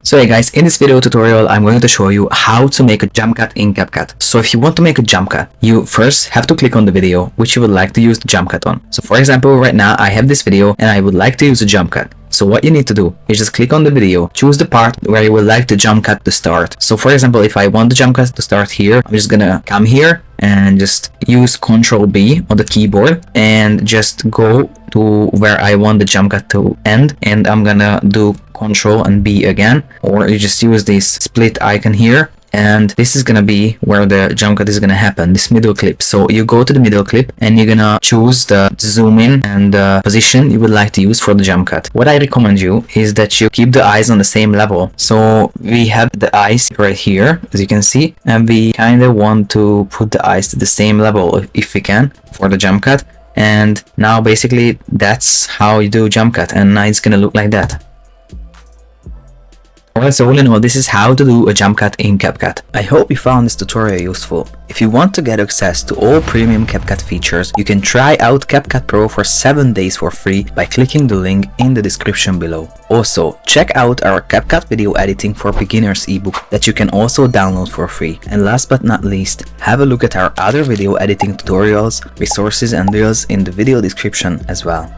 So hey guys, in this video tutorial I'm going to show you how to make a jump cut in CapCut. So if you want to make a jump cut, you first have to click on the video which you would like to use the jump cut on. So for example, right now I have this video and I would like to use a jump cut. So what you need to do is just click on the video, choose the part where you would like the jump cut to start. So for example, if I want the jump cut to start here, I'm just gonna come here and just use Ctrl B on the keyboard and just go to where I want the jump cut to end, and I'm gonna do Ctrl and B again, or you just use this split icon here, and this is gonna be where the jump cut is gonna happen, this middle clip. So you go to the middle clip and you're gonna choose the zoom in and the position you would like to use for the jump cut. What I recommend you is that you keep the eyes on the same level. So we have the eyes right here, as you can see, and we kind of want to put the eyes to the same level if we can for the jump cut. And now basically that's how you do jump cut, and now it's gonna look like that. Alright, so all in all, this is how to do a jump cut in CapCut. I hope you found this tutorial useful. If you want to get access to all premium CapCut features, you can try out CapCut Pro for 7 days for free by clicking the link in the description below. Also, check out our CapCut video editing for beginners ebook that you can also download for free. And last but not least, have a look at our other video editing tutorials, resources and reels in the video description as well.